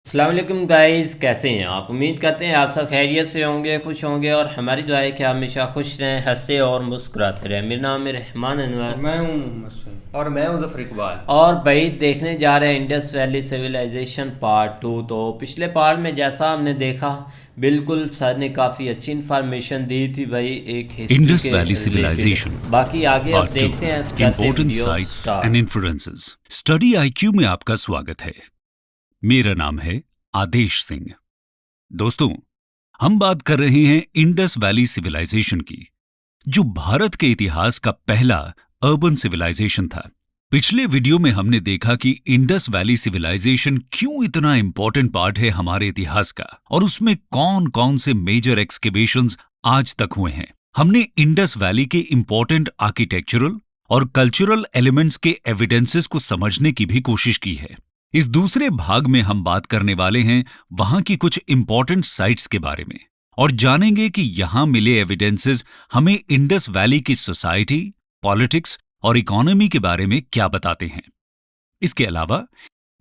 अस्सलाम वालेकुम गाइस, कैसे हैं आप? उम्मीद करते हैं आप सब खैरियत से होंगे, खुश होंगे और हमारी दुआ है कि आप हमेशा खुश रहें, हंसते और मुस्कुराते रहें। मेरा नाम है रहमान और अनवर मैं हूँ मोहम्मद सुहेल और मैं हूँ जफर इकबाल। और भाई देखने जा रहे हैं इंडस वैली सिविलाइजेशन पार्ट 2। तो पिछले पार्ट में जैसा हमने देखा, बिल्कुल सर ने काफ़ी अच्छी इन्फॉर्मेशन दी थी भाई, एक हिस्ट्री इंडस के वैली रिलेटेड। सिविलाइजेशन बाकी आगे अब पार्ट टू, देखते हैं, करते हैं important video sites and start. Influences. Study IQ में आपका स्वागत है। मेरा नाम है आदेश सिंह। दोस्तों, हम बात कर रहे हैं इंडस वैली सिविलाइजेशन की, जो भारत के इतिहास का पहला अर्बन सिविलाइजेशन था। पिछले वीडियो में हमने देखा कि इंडस वैली सिविलाइजेशन क्यों इतना इंपॉर्टेंट पार्ट है हमारे इतिहास का, और उसमें कौन कौन से मेजर एक्सकेवेशंस आज तक हुए हैं। हमने इंडस वैली के इंपॉर्टेंट आर्किटेक्चरल और कल्चरल एलिमेंट्स के एविडेंसेस को समझने की भी कोशिश की है। इस दूसरे भाग में हम बात करने वाले हैं वहां की कुछ इंपॉर्टेंट साइट्स के बारे में, और जानेंगे कि यहां मिले एविडेंसेस हमें इंडस वैली की सोसाइटी, पॉलिटिक्स और इकोनॉमी के बारे में क्या बताते हैं। इसके अलावा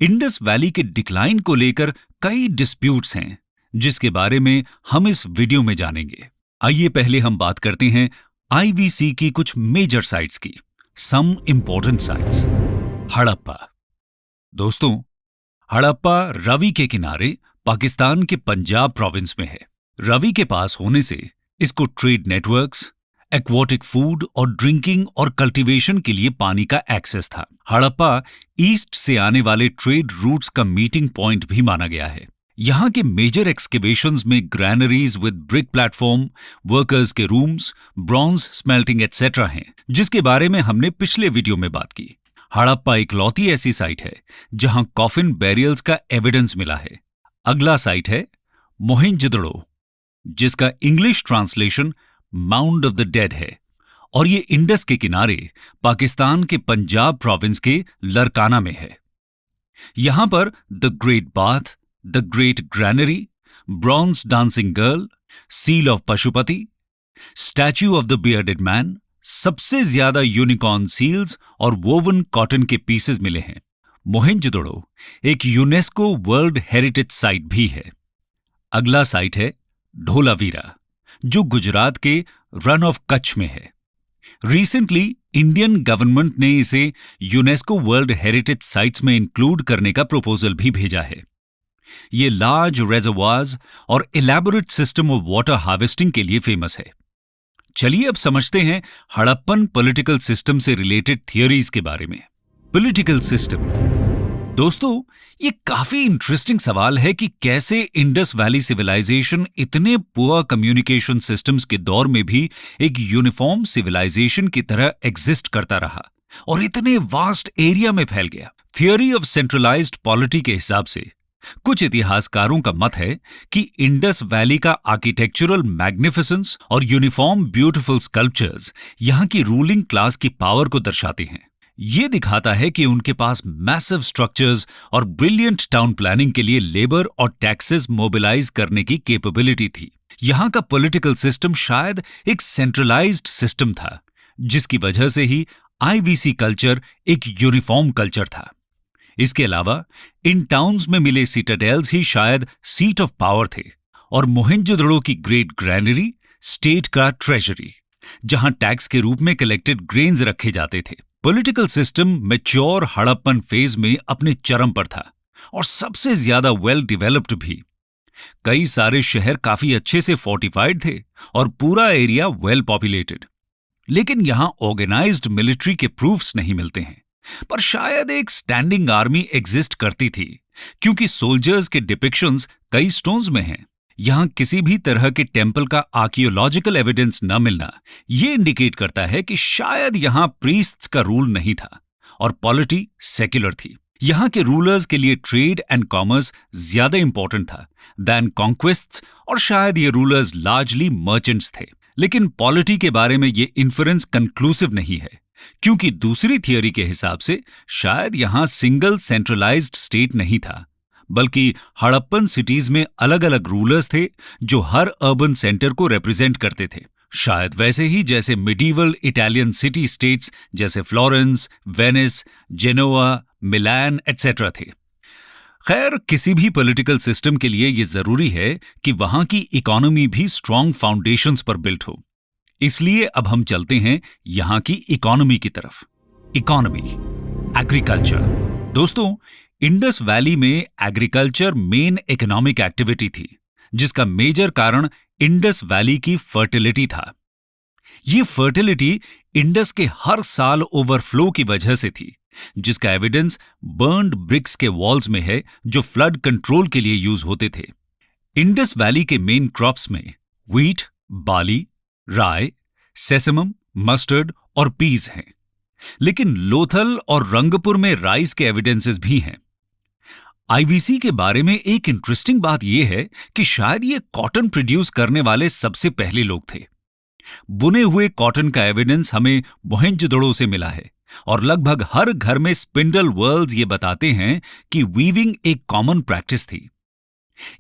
इंडस वैली के डिक्लाइन को लेकर कई डिस्प्यूट्स हैं, जिसके बारे में हम इस वीडियो में जानेंगे। आइए पहले हम बात करते हैं आईवीसी की कुछ मेजर साइट्स की। Some important sites. हड़प्पा। दोस्तों, हड़प्पा रवि के किनारे पाकिस्तान के पंजाब प्रोविंस में है। रवि के पास होने से इसको ट्रेड नेटवर्क्स, एक्वाटिक फूड और ड्रिंकिंग और कल्टीवेशन के लिए पानी का एक्सेस था। हड़प्पा ईस्ट से आने वाले ट्रेड रूट्स का मीटिंग पॉइंट भी माना गया है। यहाँ के मेजर एक्सकेवेशंस में granaries with brick platform, workers के रूम्स, ब्रॉन्ज स्मेल्टिंग एटसेट्रा हैं, जिसके बारे में हमने पिछले वीडियो में बात की। हड़प्पा इकलौती ऐसी साइट है जहां कॉफिन बैरियल्स का एविडेंस मिला है। अगला साइट है मोहेंजोदड़ो, जिसका English translation mound of the dead है, और ये इंडस के किनारे पाकिस्तान के पंजाब प्रोविंस के लरकाना में है। यहां पर the great bath, the great granary, bronze dancing girl, seal of Pashupati, statue of the bearded man, सबसे ज्यादा यूनिकॉर्न सील्स और वोवन कॉटन के पीसेस मिले हैं। मोहेंजोदड़ो एक यूनेस्को वर्ल्ड हेरिटेज साइट भी है। अगला साइट है ढोलावीरा, जो गुजरात के रन ऑफ कच्छ में है। रिसेंटली इंडियन गवर्नमेंट ने इसे यूनेस्को वर्ल्ड हेरिटेज साइट्स में इंक्लूड करने का प्रपोजल भी भेजा है। ये लार्ज रेजर्वायर्स और elaborate system of water harvesting के लिए फेमस है। चलिए अब समझते हैं हड़प्पन पॉलिटिकल सिस्टम से रिलेटेड थियरीज के बारे में। Political system. दोस्तों, ये काफी इंटरेस्टिंग सवाल है कि कैसे इंडस वैली सिविलाइजेशन इतने पुअर कम्युनिकेशन सिस्टम्स के दौर में भी एक यूनिफॉर्म सिविलाइजेशन की तरह एग्जिस्ट करता रहा और इतने वास्ट एरिया में फैल गया। थियरी ऑफ सेंट्रलाइज्ड पॉलिटी के हिसाब से कुछ इतिहासकारों का मत है कि इंडस वैली का आर्किटेक्चरल मैग्निफिसेंस और यूनिफॉर्म ब्यूटीफुल स्कल्पचर्स यहां की रूलिंग क्लास की पावर को दर्शाते हैं। ये दिखाता है कि उनके पास मैसिव स्ट्रक्चर्स और ब्रिलियंट टाउन प्लानिंग के लिए लेबर और टैक्सेस मोबिलाइज करने की कैपेबिलिटी थी। यहां का पॉलिटिकल सिस्टम शायद एक सेंट्रलाइज्ड सिस्टम था, जिसकी वजह से ही आईवीसी कल्चर एक यूनिफॉर्म कल्चर था। इसके अलावा इन टाउन्स में मिले सिटाडेल्स ही शायद सीट ऑफ पावर थे, और मोहेंजोदड़ो की ग्रेट ग्रैनरी स्टेट का ट्रेजरी, जहां टैक्स के रूप में कलेक्टेड ग्रेन्स रखे जाते थे। Political system mature Harappan phase में अपने चरम पर था और सबसे ज्यादा वेल डेवलप्ड भी। कई सारे शहर काफी अच्छे से फोर्टिफाइड थे और पूरा एरिया वेल पॉपुलेटेड। लेकिन यहां ऑर्गेनाइज्ड मिलिट्री के प्रूफ्स नहीं मिलते हैं, पर शायद एक स्टैंडिंग आर्मी एग्जिस्ट करती थी, क्योंकि सोल्जर्स के डिपिक्शंस कई स्टोन्स में हैं। यहां किसी भी तरह के टेंपल का आर्कियोलॉजिकल एविडेंस न मिलना यह इंडिकेट करता है कि शायद यहां प्रीस्ट्स का रूल नहीं था और पॉलिटी सेक्युलर थी। यहां के रूलर्स के लिए ट्रेड एंड कॉमर्स ज्यादा इंपॉर्टेंट था दैन कॉन्क्वेस्ट्स, और शायद ये रूलर्स लार्जली मर्चेंट्स थे। लेकिन पॉलिटी के बारे में ये इन्फरेंस कंक्लूसिव नहीं है, क्योंकि दूसरी थियरी के हिसाब से शायद यहां सिंगल सेंट्रलाइज्ड स्टेट नहीं था, बल्कि हड़प्पन सिटीज में अलग अलग रूलर्स थे जो हर अर्बन सेंटर को रिप्रेजेंट करते थे। शायद वैसे ही जैसे मिडीवल इटालियन सिटी स्टेट्स जैसे फ्लोरेंस, वेनिस, जेनोआ, मिलान एटसेट्रा थे। खैर, किसी भी पॉलिटिकल सिस्टम के लिए यह जरूरी है कि वहां की इकोनॉमी भी स्ट्रॉन्ग फाउंडेशंस पर बिल्ट हो। इसलिए अब हम चलते हैं यहां की इकोनॉमी की तरफ। Economy, agriculture. दोस्तों, इंडस वैली में एग्रीकल्चर मेन इकोनॉमिक एक्टिविटी थी, जिसका मेजर कारण इंडस वैली की फर्टिलिटी था। ये फर्टिलिटी इंडस के हर साल ओवरफ्लो की वजह से थी, जिसका एविडेंस बर्न्ड ब्रिक्स के वॉल्स में है जो फ्लड कंट्रोल के लिए यूज होते थे। इंडस वैली के मेन क्रॉप्स में व्हीट, बार्ली, राय, सेसमम, मस्टर्ड और पीज हैं, लेकिन लोथल और रंगपुर में राइस के एविडेंसेस भी हैं। आईवीसी के बारे में एक इंटरेस्टिंग बात यह है कि शायद ये कॉटन प्रोड्यूस करने वाले सबसे पहले लोग थे। बुने हुए कॉटन का एविडेंस हमें मोहेंजोदड़ो से मिला है और लगभग हर घर में स्पिंडल व्हील्स ये बताते हैं कि वीविंग एक कॉमन प्रैक्टिस थी।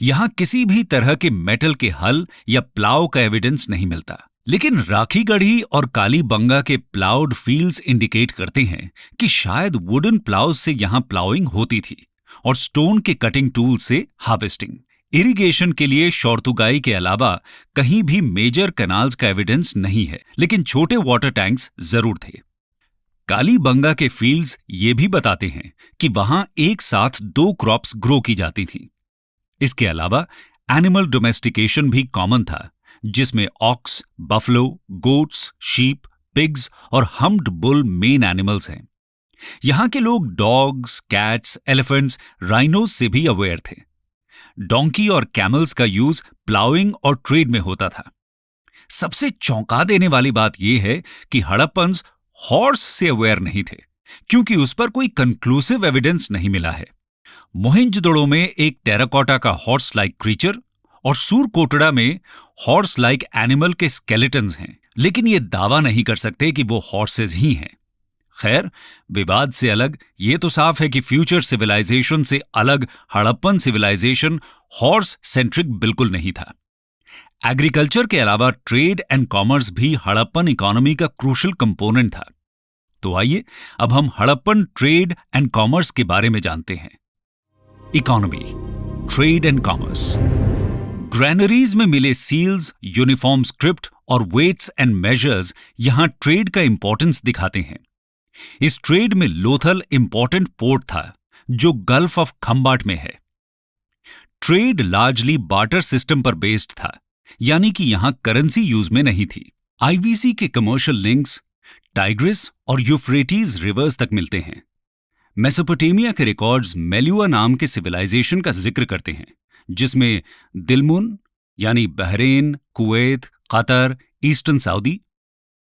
यहां किसी भी तरह के मेटल के हल या प्लाव का एविडेंस नहीं मिलता, लेकिन राखीगढ़ी और कालीबंगा के प्लाउड फील्ड्स इंडिकेट करते हैं कि शायद वुडन प्लाव से यहां प्लाउइंग होती थी और स्टोन के कटिंग टूल से हार्वेस्टिंग। इरिगेशन के लिए शौर्तुगाई के अलावा कहीं भी मेजर कैनाल्स का एविडेंस नहीं है, लेकिन छोटे वाटर टैंक्स जरूर थे। कालीबंगा के फील्ड्स ये भी बताते हैं कि वहां एक साथ 2 क्रॉप्स ग्रो की जाती थी। इसके अलावा एनिमल डोमेस्टिकेशन भी कॉमन था, जिसमें ox, buffalo, goats, sheep, pigs और हम्प्ड बुल मेन एनिमल्स हैं। यहां के लोग डॉग्स, कैट्स, एलिफेंट्स, राइनोज से भी अवेयर थे। डोंकी और कैमल्स का यूज प्लाउइंग और ट्रेड में होता था। सबसे चौंका देने वाली बात यह है कि हड़प्पन्स हॉर्स से अवेयर नहीं थे, क्योंकि उस पर कोई कंक्लूसिव एविडेंस नहीं मिला है। मोहेंजोदड़ो में एक टेराकोटा का हॉर्स लाइक क्रीचर और सूरकोटड़ा में हॉर्स लाइक एनिमल के स्केलेटन्स हैं, लेकिन ये दावा नहीं कर सकते कि वो हॉर्सेज ही हैं। खैर, विवाद से अलग ये तो साफ है कि फ्यूचर सिविलाइजेशन से अलग हड़प्पन सिविलाइजेशन हॉर्स सेंट्रिक बिल्कुल नहीं था। एग्रीकल्चर के अलावा ट्रेड एंड कॉमर्स भी हड़प्पन इकोनॉमी का क्रूशियल कंपोनेंट था। तो आइए अब हम हड़प्पन ट्रेड एंड कॉमर्स के बारे में जानते हैं। Economy, trade and commerce. Granaries में मिले सील्स, यूनिफॉर्म स्क्रिप्ट और वेट्स एंड मेजर्स यहां ट्रेड का इंपॉर्टेंस दिखाते हैं। इस ट्रेड में लोथल इंपॉर्टेंट पोर्ट था, जो गल्फ ऑफ खंबाट में है। ट्रेड लार्जली बार्टर सिस्टम पर बेस्ड था, यानी कि यहां करेंसी यूज में नहीं थी। आईवीसी के कमर्शियल लिंक्स टाइग्रिस और यूफ्रेटीज रिवर्स तक मिलते हैं। मेसोपोटामिया के रिकॉर्ड्स मेलुआ नाम के सिविलाइजेशन का जिक्र करते हैं, जिसमें दिलमुन यानी Bahrain, Kuwait, Qatar, eastern Saudi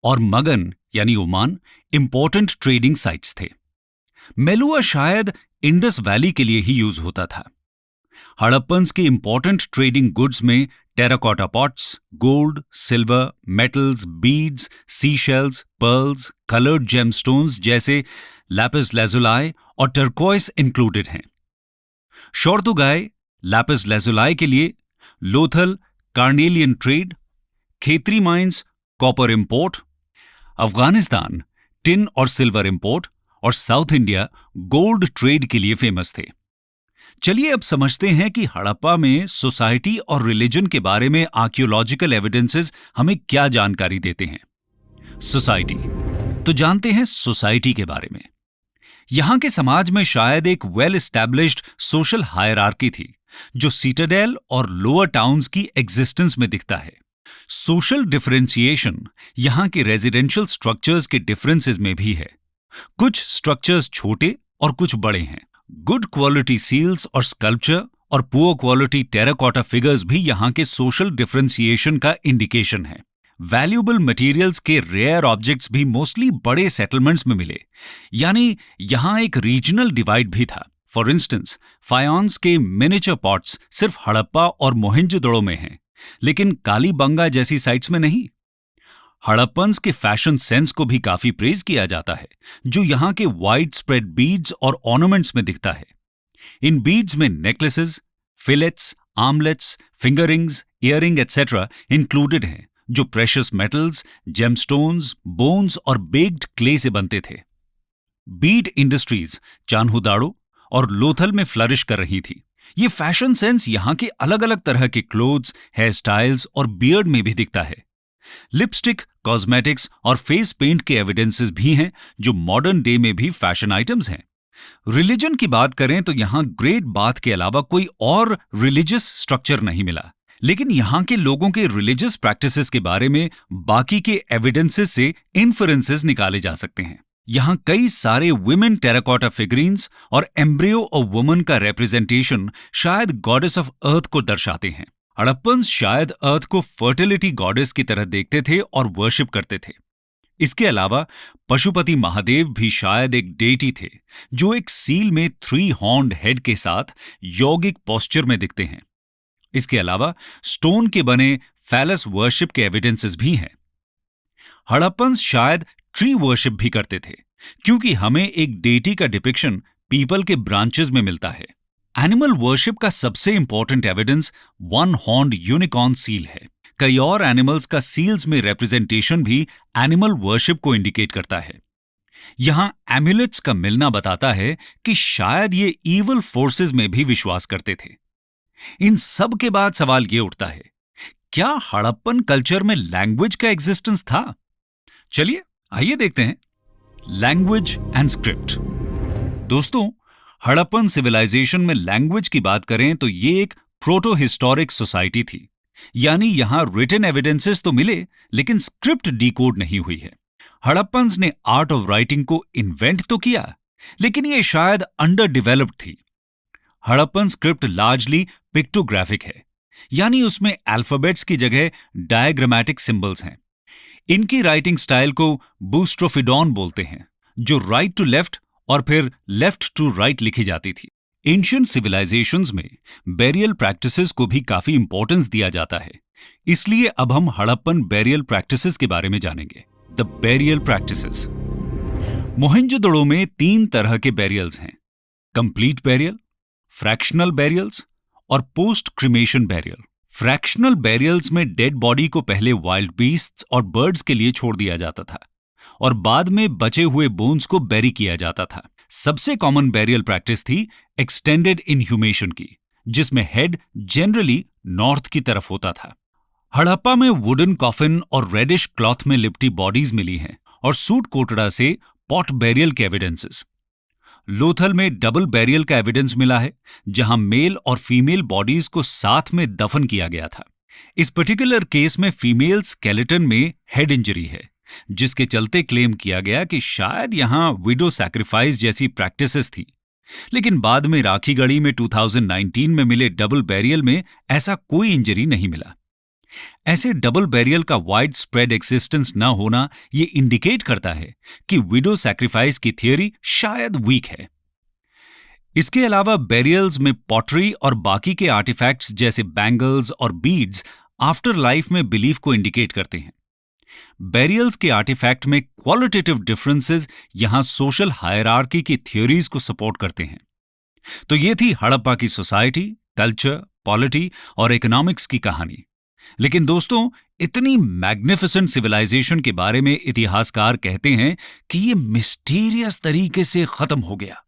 और मगन यानी ओमान इंपॉर्टेंट ट्रेडिंग साइट्स थे। मेलुआ शायद इंडस वैली के लिए ही यूज होता था। हड़प्पन्स के इंपॉर्टेंट ट्रेडिंग गुड्स में terracotta pots, gold, silver, metals, beads, seashells, pearls, coloured gemstones जैसे लैपिस लैजुलाई और टर्कोइस इंक्लूडेड हैं। शौर्तुगाई लैपिस लैजुलाई के लिए, Lothal carnelian trade, Khetri mines copper import, Afghanistan tin और सिल्वर इंपोर्ट और साउथ इंडिया गोल्ड ट्रेड के लिए फेमस थे। चलिए अब समझते हैं कि हड़प्पा में सोसाइटी और रिलीजन के बारे में आर्कियोलॉजिकल एविडेंसेस हमें क्या जानकारी देते हैं। सोसाइटी, तो जानते हैं सोसाइटी के बारे में। यहां के समाज में शायद एक वेल एस्टैब्लिश्ड सोशल हायरार्की थी, जो सिटाडेल और लोअर टाउन्स की एग्जिस्टेंस में दिखता है। सोशल डिफरेंशिएशन यहां के रेजिडेंशियल स्ट्रक्चर्स के डिफरेंसेस में भी है। कुछ स्ट्रक्चर्स छोटे और कुछ बड़े हैं। गुड क्वालिटी सील्स और स्कल्पचर और पुअर क्वालिटी टेराकोटा फिगर्स भी यहां के सोशल डिफरेंशिएशन का इंडिकेशन है। वैल्यूएबल मटेरियल्स के रेयर ऑब्जेक्ट्स भी मोस्टली बड़े सेटलमेंट्स में मिले, यानी यहां एक रीजनल डिवाइड भी था। फॉर इंस्टेंस, फायोन्स के मिनिएचर पॉट्स सिर्फ हड़प्पा और मोहेंजोदड़ो में हैं, लेकिन कालीबंगा जैसी साइट्स में नहीं। हड़प्पन्स के फैशन सेंस को भी काफी प्रेज किया जाता है, जो यहां के वाइड स्प्रेड बीड्स और ऑर्नामेंट्स में दिखता है। इन बीड्स में necklaces, fillets, armlets, fingerings, earring etcetera included हैं, जो प्रेशियस मेटल्स, जेमस्टोन्स, बोन्स और बेक्ड क्ले से बनते थे। बीड इंडस्ट्रीज चान्हुदाड़ो और लोथल में फ्लरिश कर रही थी। ये फैशन सेंस यहाँ के अलग अलग तरह के क्लोथ्स, हेयर स्टाइल्स और बियर्ड में भी दिखता है। लिपस्टिक, कॉस्मेटिक्स और फेस पेंट के एविडेंसेस भी हैं जो मॉडर्न डे में भी फैशन आइटम्स हैं। रिलीजन की बात करें तो यहाँ ग्रेट बाथ के अलावा कोई और रिलीजियस स्ट्रक्चर नहीं मिला, लेकिन यहाँ के लोगों के रिलीजियस प्रैक्टिसेस के बारे में बाकी के एविडेंसेस से इन्फरेंसेस निकाले जा सकते हैं। यहाँ कई सारे वुमेन टेराकोटा फिगरीन्स और एम्ब्रियो ऑफ वुमन का रिप्रेजेंटेशन शायद गॉडेस ऑफ अर्थ को दर्शाते हैं। हड़प्पन्स शायद अर्थ को फर्टिलिटी गॉडेस की तरह देखते थे और वर्शिप करते थे। इसके अलावा पशुपति महादेव भी शायद एक डेटी थे जो एक सील में 3 हॉर्न्ड हेड के साथ यौगिक पोस्चर में दिखते हैं। इसके अलावा स्टोन के बने फैलस वर्शिप के एविडेंसेस भी हैं। हड़प्पन्स शायद ट्री वर्शिप भी करते थे, क्योंकि हमें एक डेटी का डिपिक्शन पीपल के ब्रांचेस में मिलता है। एनिमल वर्शिप का सबसे important evidence 1 horned unicorn seal है। कई और एनिमल्स का सील्स में रिप्रेजेंटेशन भी एनिमल वर्शिप को इंडिकेट करता है। यहां एम्युलेट्स का मिलना बताता है कि शायद ये ईवल फोर्सेस में भी विश्वास करते थे। इन सब के बाद सवाल ये उठता है, क्या हड़प्पन कल्चर में लैंग्वेज का एग्जिस्टेंस था? चलिए आइए देखते हैं। Language and script. दोस्तों, हड़प्पन सिविलाइजेशन में लैंग्वेज की बात करें तो ये एक प्रोटो हिस्टोरिक सोसाइटी थी, यानी यहां रिटन एविडेंसेस तो मिले लेकिन स्क्रिप्ट डिकोड नहीं हुई है। हड़प्पन्स ने आर्ट ऑफ राइटिंग को इन्वेंट तो किया, लेकिन ये शायद अंडर डेवलप्ड थी। हड़प्पन स्क्रिप्ट लार्जली पिक्टोग्राफिक है, यानी उसमें अल्फाबेट्स की जगह डायग्रामेटिक सिंबल्स हैं। इनकी राइटिंग स्टाइल को बूस्ट्रोफिडॉन बोलते हैं, जो राइट टू लेफ्ट और फिर लेफ्ट टू राइट लिखी जाती थी। एंशिएंट सिविलाइजेशंस में बेरियल प्रैक्टिसेस को भी काफी इंपॉर्टेंस दिया जाता है, इसलिए अब हम हड़प्पन बेरियल प्रैक्टिसेस के बारे में जानेंगे। The burial practices. मोहेंजोदड़ो में 3 तरह के बेरियल्स हैं: कंप्लीट बेरियल, फ्रैक्शनल बेरियल्स और पोस्ट क्रिमेशन बेरियल। फ्रैक्शनल बेरियल्स में डेड बॉडी को पहले वाइल्ड बीस्ट्स और बर्ड्स के लिए छोड़ दिया जाता था और बाद में बचे हुए बोन्स को बेरी किया जाता था। सबसे कॉमन बेरियल प्रैक्टिस थी एक्सटेंडेड इनह्यूमेशन की, जिसमें हेड जनरली नॉर्थ की तरफ होता था। हड़प्पा में वुडन कॉफिन और रेडिश क्लॉथ में लिपटी बॉडीज मिली हैं और सूट कोटड़ा से पॉट बेरियल के एविडेंसेस। लोथल में डबल बेरियल का एविडेंस मिला है, जहां मेल और फीमेल बॉडीज को साथ में दफन किया गया था। इस पर्टिकुलर केस में फीमेल स्केलेटन में हेड इंजरी है, जिसके चलते क्लेम किया गया कि शायद यहां विडो सैक्रिफाइस जैसी प्रैक्टिसेस थी, लेकिन बाद में राखीगढ़ी में 2019 में मिले डबल बेरियल में ऐसा कोई इंजरी नहीं मिला। ऐसे डबल बेरियल का वाइड स्प्रेड एक्सिस्टेंस न होना ये इंडिकेट करता है कि विडो सैक्रिफाइस की थियरी शायद वीक है। इसके अलावा बेरियल्स में पॉटरी और बाकी के आर्टिफैक्ट्स जैसे बैंगल्स और बीड्स आफ्टर लाइफ में बिलीफ को इंडिकेट करते हैं। बेरियल्स के आर्टिफैक्ट में क्वालिटेटिव डिफरेंसेस यहां सोशल हायरार्की की थ्योरीज को सपोर्ट करते हैं। तो ये थी हड़प्पा की सोसाइटी, कल्चर, पॉलिटी और इकोनॉमिक्स की कहानी। लेकिन दोस्तों, इतनी मैग्निफिसेंट सिविलाइजेशन के बारे में इतिहासकार कहते हैं कि ये मिस्टीरियस तरीके से खत्म हो गया।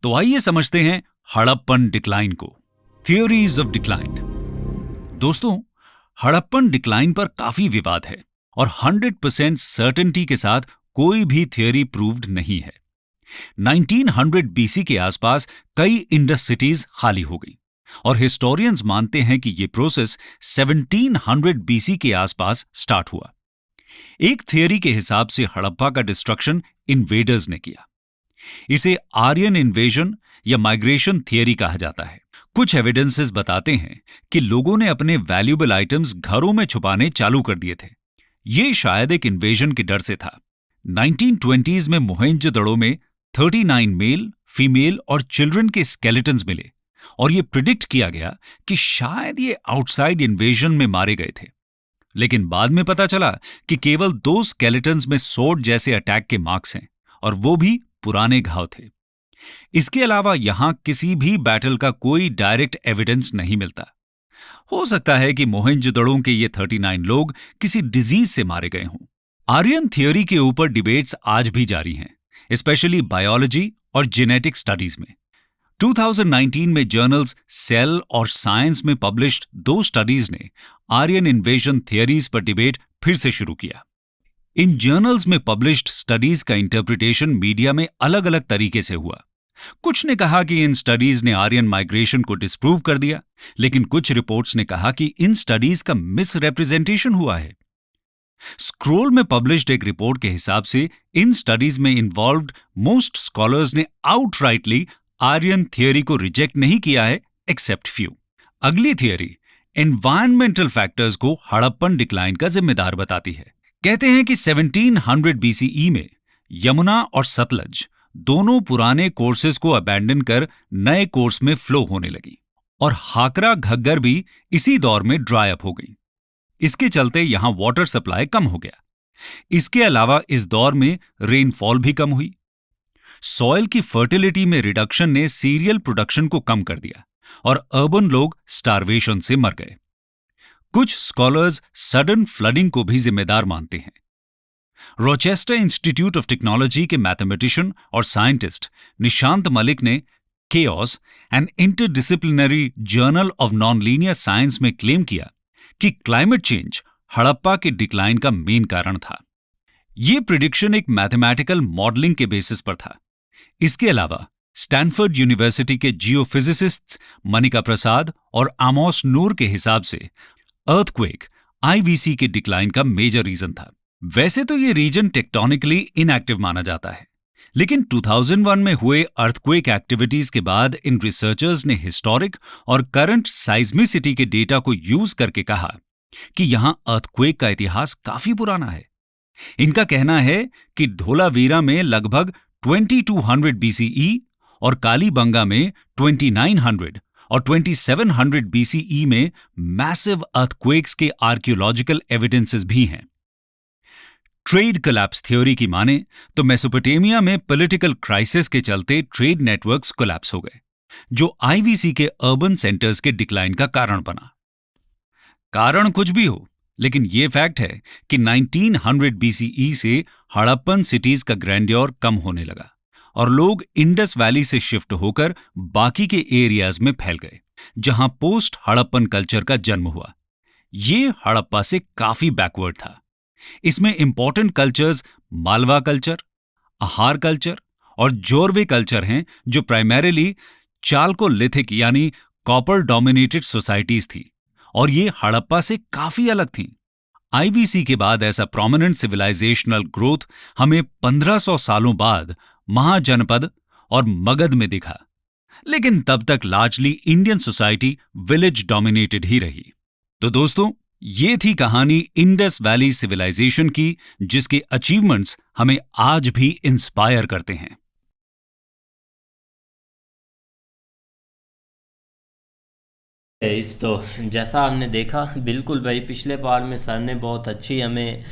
तो आइए समझते हैं हड़प्पन डिक्लाइन को। Theories of decline. दोस्तों, हड़प्पन डिक्लाइन पर काफी विवाद है और 100% सर्टेनिटी के साथ कोई भी थियोरी प्रूव्ड नहीं है। 1900 बीसी के आसपास कई इंडस सिटीज खाली हो गई और हिस्टोरियंस मानते हैं कि यह प्रोसेस 1700 बीसी के आसपास स्टार्ट हुआ। एक थियोरी के हिसाब से हड़प्पा का डिस्ट्रक्शन इन्वेडर्स ने किया। इसे आर्यन इन्वेजन या माइग्रेशन थियोरी कहा जाता है। कुछ एविडेंसेस बताते हैं कि लोगों ने अपने वैल्यूएबल आइटम्स घरों में छुपाने चालू कर दिए थे। यह शायद एक इन्वेजन के डर से था। 1920s में मोहेंजोदड़ो में 39 मेल, फीमेल और चिल्ड्रन के स्केलेटन्स मिले और यह प्रिडिक्ट किया गया कि शायद ये आउटसाइड इन्वेजन में मारे गए थे। लेकिन बाद में पता चला कि केवल 2 स्केलेटन्स में सोर्ड जैसे अटैक के मार्क्स हैं और वो भी पुराने घाव थे। इसके अलावा यहां किसी भी बैटल का कोई डायरेक्ट एविडेंस नहीं मिलता। हो सकता है कि मोहेंजोदड़ो के ये 39 लोग किसी डिजीज से मारे गए हों। आर्यन थियोरी के ऊपर डिबेट्स आज भी जारी हैं, स्पेशली बायोलॉजी और जेनेटिक स्टडीज में। 2019 में जर्नल्स सेल और साइंस में पब्लिश्ड 2 स्टडीज ने आर्यन इन्वेजन थियरीज पर डिबेट फिर से शुरू किया। इन जर्नल्स में पब्लिश्ड स्टडीज का इंटरप्रिटेशन मीडिया में अलग अलग तरीके से हुआ। कुछ ने कहा कि इन स्टडीज ने आर्यन माइग्रेशन को डिस्प्रूव कर दिया, लेकिन कुछ रिपोर्ट्स ने कहा कि इन स्टडीज का मिस रिप्रेजेंटेशन हुआ है। स्क्रोल में पब्लिश्ड एक रिपोर्ट के हिसाब से इन स्टडीज में इन्वॉल्व्ड मोस्ट स्कॉलर्स ने आउटराइटली आर्यन थियरी को रिजेक्ट नहीं किया है, एक्सेप्ट फ्यू। अगली थियरी एनवायरमेंटल फैक्टर्स को हड़प्पन डिक्लाइन का जिम्मेदार बताती है। कहते हैं कि 1700 BCE में यमुना और सतलज दोनों पुराने कोर्सेज को अबैंडन कर नए कोर्स में फ्लो होने लगी और हाकरा घग्गर भी इसी दौर में ड्राई अप हो गई। इसके चलते यहां वाटर सप्लाई कम हो गया। इसके अलावा इस दौर में रेनफॉल भी कम हुई। सॉइल की फर्टिलिटी में रिडक्शन ने सीरियल प्रोडक्शन को कम कर दिया और अर्बन लोग स्टारवेशन से मर गए। कुछ स्कॉलर्स सडन फ्लडिंग को भी जिम्मेदार मानते हैं। रोचेस्टर इंस्टीट्यूट ऑफ टेक्नोलॉजी के मैथमेटिशियन और साइंटिस्ट निशांत मलिक ने Chaos an interdisciplinary journal of nonlinear science में क्लेम किया कि क्लाइमेट चेंज हड़प्पा के डिक्लाइन का मेन कारण था। यह प्रिडिक्शन एक मैथमेटिकल मॉडलिंग के बेसिस पर था। इसके अलावा स्टैनफोर्ड यूनिवर्सिटी के जियोफिजिसिस्ट्स मनिका प्रसाद और आमोस नूर के हिसाब से अर्थक्वेक आईवीसी के डिक्लाइन का मेजर रीजन था। वैसे तो ये रीजन टेक्टोनिकली इनएक्टिव माना जाता है, लेकिन 2001 में हुए अर्थक्वेक एक्टिविटीज के बाद इन रिसर्चर्स ने हिस्टोरिक और करंट साइज्मिसिटी के डेटा को यूज करके कहा कि यहां अर्थक्वेक का इतिहास काफी पुराना है। इनका कहना है कि धोलावीरा में लगभग 2200 BCE और कालीबंगा में 2900 और 2700 BCE में मैसिव अर्थक्वेक्स के आर्कियोलॉजिकल एविडेंसेस भी हैं। ट्रेड कोलैप्स थ्योरी की माने तो मेसोपोटामिया में पॉलिटिकल क्राइसिस के चलते ट्रेड नेटवर्क्स कोलैप्स हो गए, जो आईवीसी के अर्बन सेंटर्स के डिक्लाइन का कारण बना। कारण कुछ भी हो, लेकिन यह फैक्ट है कि 1900 BCE से हड़प्पन सिटीज का ग्रैंडियर कम होने लगा और लोग इंडस वैली से शिफ्ट होकर बाकी के एरियाज में फैल गए, जहां पोस्ट हड़प्पन कल्चर का जन्म हुआ। ये हड़प्पा से काफी बैकवर्ड था। इसमें इंपॉर्टेंट कल्चर्स मालवा कल्चर, आहार कल्चर और जोरवे कल्चर हैं, जो प्राइमरीली चाल्कोलिथिक यानी कॉपर डोमिनेटेड सोसाइटीज थी और ये हड़प्पा से काफी अलग थीं। आईवीसी के बाद ऐसा प्रोमिनेंट सिविलाइजेशनल ग्रोथ हमें 1500 सालों बाद महाजनपद और मगध में दिखा, लेकिन तब तक largely Indian society village dominated ही रही। तो दोस्तों, ये थी कहानी इंडस वैली सिविलाइजेशन की, जिसके अचीवमेंट्स हमें आज भी इंस्पायर करते हैं। तो जैसा हमने देखा, बिल्कुल भाई पिछले पार्ट में सर ने बहुत अच्छी हमें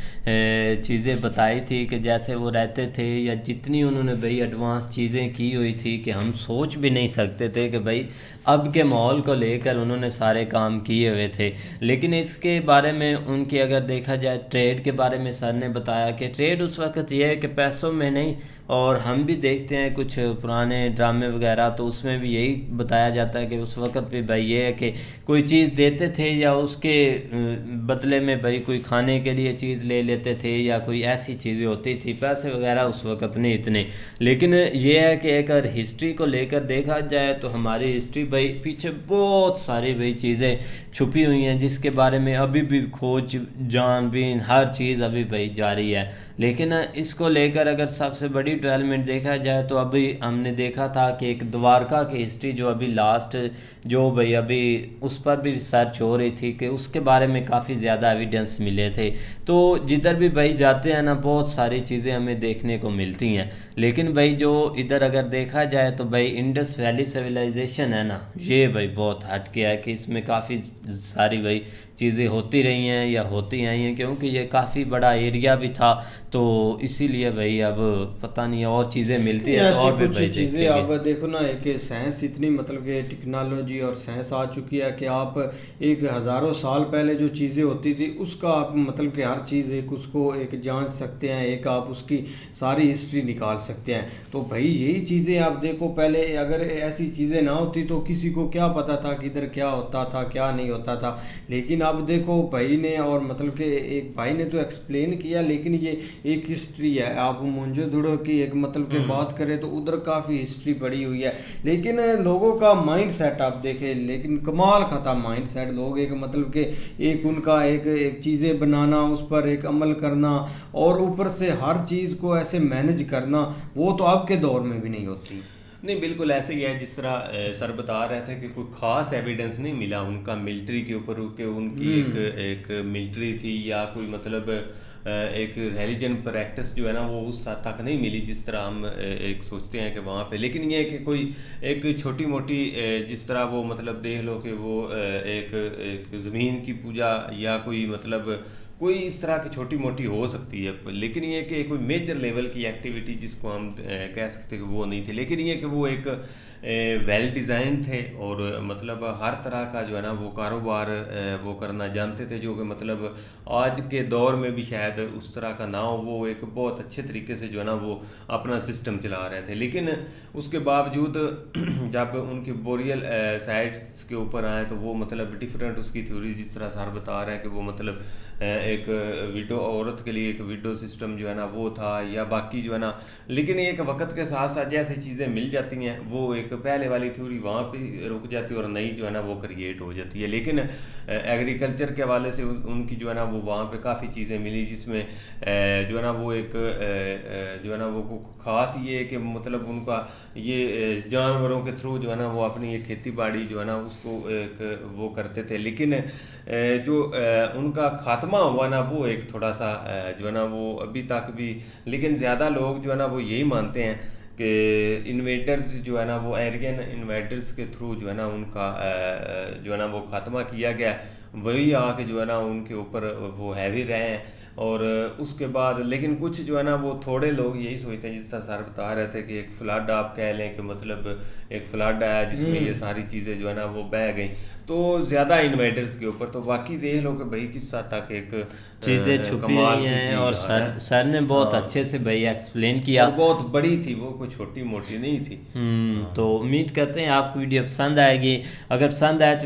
चीज़ें बताई थी कि जैसे वो रहते थे, या जितनी उन्होंने भाई एडवांस चीज़ें की हुई थी कि हम सोच भी नहीं सकते थे कि भाई अब के माहौल को लेकर उन्होंने सारे काम किए हुए थे। लेकिन इसके बारे में उनकी अगर देखा जाए, ट्रेड के बारे में सर ने बताया कि ट्रेड उस वक्त ये है कि पैसों में नहीं, और हम भी देखते हैं कुछ पुराने ड्रामे वगैरह, तो उसमें भी यही बताया जाता है कि उस वक्त भी भाई ये है कि कोई चीज़ देते थे या उसके बदले में भाई कोई खाने के लिए चीज़ ले लेते थे, या कोई ऐसी चीज़ें होती थी। पैसे वगैरह उस वक्त नहीं इतने। लेकिन ये है कि अगर हिस्ट्री को लेकर देखा जाए तो हमारी हिस्ट्री भाई पीछे बहुत सारी भाई चीज़ें छुपी हुई हैं, जिसके बारे में अभी भी खोज जानबीन हर चीज़ अभी भाई जारी है। लेकिन इसको लेकर अगर सबसे बड़ी डेवलपमेंट देखा जाए तो अभी हमने देखा था कि एक द्वारका की हिस्ट्री जो अभी लास्ट जो भाई अभी उस पर भी रिसर्च हो रही थी कि उसके बारे में काफ़ी ज़्यादा एविडेंस मिले थे। तो जिधर भी भाई जाते हैं ना, बहुत सारी चीज़ें हमें देखने को मिलती हैं। लेकिन भाई जो इधर अगर देखा जाए तो भाई इंडस वैली सिविलाइजेशन है ना, ये भाई बहुत हट गया है कि इसमें काफ़ी सारी भाई चीज़ें होती रही हैं या होती आई हैं, क्योंकि ये काफ़ी बड़ा एरिया भी था, तो इसीलिए भाई अब पता नहीं और चीज़ें मिलती है तो ऐसी और भी कुछ भाई चीज़ें देखेंगे। अब देखो ना, एक साइंस इतनी मतलब कि टेक्नोलॉजी और साइंस आ चुकी है कि आप एक हज़ारों साल पहले जो चीज़ें होती थी उसका आप मतलब कि हर चीज़ एक उसको एक जांच सकते हैं, एक आप उसकी सारी हिस्ट्री निकाल सकते हैं। तो भाई यही चीज़ें आप देखो, पहले अगर ऐसी चीज़ें ना होती तो किसी को क्या पता था कि इधर क्या होता था क्या नहीं होता था। लेकिन अब देखो भाई ने, और मतलब कि एक भाई ने तो एक्सप्लेन किया, लेकिन ये एक हिस्ट्री है। आप मोहनजोदड़ो की एक मतलब के बात करें तो उधर काफ़ी हिस्ट्री पड़ी हुई है, लेकिन लोगों का माइंड सेट आप देखें, लेकिन कमाल का था माइंड सेट। लोग एक मतलब के एक उनका एक चीज़ें बनाना, उस पर एक अमल करना, और ऊपर से हर चीज़ को ऐसे मैनेज करना, वो तो अब के दौर में भी नहीं होती। नहीं, बिल्कुल ऐसे ही है जिस तरह सर बता रहे थे कि कोई ख़ास एविडेंस नहीं मिला उनका मिलिट्री के ऊपर कि उनकी एक मिलिट्री थी या कोई मतलब एक रिलीजन प्रैक्टिस जो है ना वो उस हद तक नहीं मिली जिस तरह हम एक सोचते हैं कि वहाँ पे। लेकिन ये है कि कोई एक छोटी मोटी जिस तरह वो मतलब देख लो कि वो एक ज़मीन की पूजा या कोई मतलब कोई इस तरह की छोटी मोटी हो सकती है, लेकिन ये कि कोई मेजर लेवल की एक्टिविटी जिसको हम कह सकते हैं कि वो नहीं थी। लेकिन ये कि वो एक वेल डिज़ाइन थे और मतलब हर तरह का जो है ना वो कारोबार वो करना जानते थे, जो कि मतलब आज के दौर में भी शायद उस तरह का ना हो। वो एक बहुत अच्छे तरीके से जो है ना वो अपना सिस्टम चला रहे थे। लेकिन उसके बावजूद जब उनके बोरियल साइट्स के ऊपर आए तो वो मतलब डिफरेंट उसकी थ्योरी, जिस तरह सर बता रहे हैं कि वो मतलब एक विडो औरत के लिए एक विडो सिस्टम जो है ना वो था या बाकी जो है ना। लेकिन एक वक्त के साथ साथ जैसे चीज़ें मिल जाती हैं वो एक पहले वाली थ्योरी वहाँ पे रुक जाती है और नई जो है ना वो क्रिएट हो जाती है। लेकिन एग्रीकल्चर के हवाले से उनकी जो है ना वो वहाँ पे काफ़ी चीज़ें मिली, जिसमें जो है ना वो एक जो है ना वो ख़ास ये है कि मतलब उनका ये जानवरों के थ्रू जो है ना वो अपनी ये खेती बाड़ी जो है ना उसको एक वो करते थे। लेकिन जो उनका खात्मा हुआ ना वो एक थोड़ा सा जो है ना वो अभी तक भी, लेकिन ज़्यादा लोग जो है ना वो यही मानते हैं कि इन्वेडर्स जो है ना वो एरियन इन्वेडर्स के थ्रू जो है ना उनका जो है ना वो खात्मा किया गया, वही आके जो है ना उनके ऊपर वो हैवी रहे हैं। और उसके बाद लेकिन कुछ जो है ना वो थोड़े लोग यही सोचते हैं, जिस तरह सर बता रहे थे कि एक फ्लड आप कह लें कि मतलब एक फ्लड आया जिसमें ये सारी चीज़ें जो है ना वो बह गई, तो ज़्यादा इन्वेडर्स के ऊपर। तो बाकी देख लो कि भाई किस हद तक एक चीज़ें छुपी हुई हैं और सर ने बहुत अच्छे से भाई एक्सप्लेन किया। बहुत बड़ी थी वो, कोई छोटी मोटी नहीं थी। तो उम्मीद करते हैं आपको वीडियो पसंद आएगी। अगर पसंद आए तो